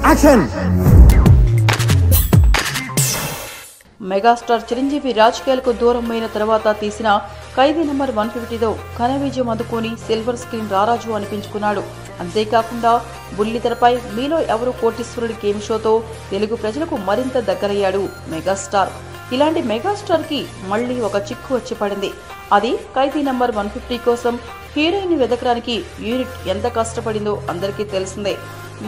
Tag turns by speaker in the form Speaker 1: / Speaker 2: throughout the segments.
Speaker 1: Action.
Speaker 2: Megastar Chiranjeevi రాజకీయాలకు దూరమైన తర్వాత తీసిన ఖైదీ నంబర్ 150తో ఘన విజయం అందుకుని సిల్వర్ స్క్రీన్ రారాజు అనిపించుకున్నాడు. అంతేకాకుండా బుల్లితెరపై మీలో ఎవరు కోటీశ్వరుడి గేమ్ షోతో తెలుగు ప్రజలకు మరింత దగ్గరయ్యాడు మెగాస్టార్. ఇలాంటి మెగాస్టార్ కి మళ్లీ ఒక చిక్కు వచ్చి పడింది. అది ఖైదీ నంబర్ 150 కోసం హీరోయిన్ వెదకడానికి యూనిట్ ఎంత కష్టపడిందో అందరికీ తెలిసిందే.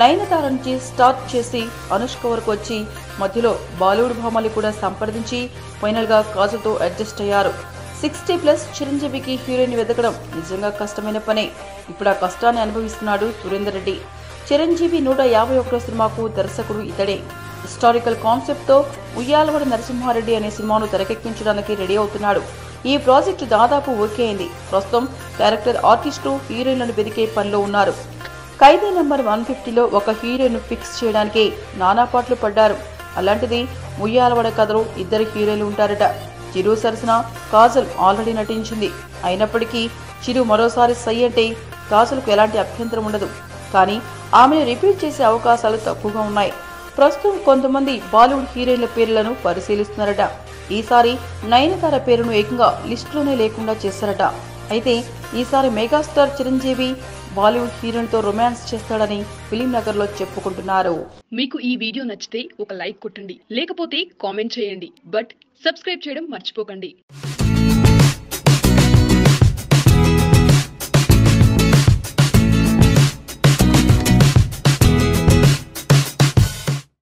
Speaker 2: నయనతార నుంచి స్టార్ట్ చేసి అనుష్క వరకు వచ్చి మధ్యలో బాలీవుడ్ భామలు కూడా సంప్రదించి ఫైనల్ గా కాజల్తో అడ్జస్ట్ అయ్యారు. 60+ చిరంజీవికి హీరోయిన్ వెతకడం నిజంగా కష్టమైన పనే. ఇప్పుడు ఆ కష్టాన్ని అనుభవిస్తున్నాడు సురేందర్ రెడ్డి. చిరంజీవి 151వ సినిమాకు దర్శకుడు ఇతడే. హిస్టారికల్ కాన్సెప్ట్ తో ఉయ్యాలవాడ నరసింహారెడ్డి అనే సినిమాను తెరకెక్కించడానికి రెడీ అవుతున్నాడు. ఈ ప్రాజెక్టు దాదాపు ఓకే అయింది. ప్రస్తుతం క్యారెక్టర్ ఆర్టిస్టు హీరోయిన్లను వెతికే పనిలో ఉన్నారు. ఖైదీ నంబర్ 150లో ఒక హీరోయిన్ ఫిక్స్ చేయడానికి నానాపాట్లు పడ్డారు. అలాంటిది ఉయ్యాలవాడ కథలో 2 హీరోయిన్లు ఉంటారట. చిరు సరసన కాజల్ ఆల్రెడీ నటించింది. అయినప్పటికీ చిరు మరోసారి సై అంటే కాజల్కు ఎలాంటి అభ్యంతరం ఉండదు. కానీ ఆమెను రిపీట్ చేసే అవకాశాలు తక్కువగా ఉన్నాయి. ప్రస్తుతం కొంతమంది బాలీవుడ్ హీరోయిన్ల పేర్లను పరిశీలిస్తున్నారట. ఈసారి నయనతార పేరును ఏకంగా లిస్టులోనే లేకుండా చేశారట. అయితే ఈసారి మెగాస్టార్ చిరంజీవి బాలీవుడ్ హీరోయిన్ తో రొమాన్స్ చేస్తాడని ఫిలిం నగర్ లో చెప్పుకుంటున్నారు.
Speaker 3: మీకు ఈ వీడియో నచ్చితే ఒక లైక్ కొట్టండి, లేకపోతే కామెంట్ చేయండి. బట్ సబ్స్క్రైబ్ చేయడం మర్చిపోకండి.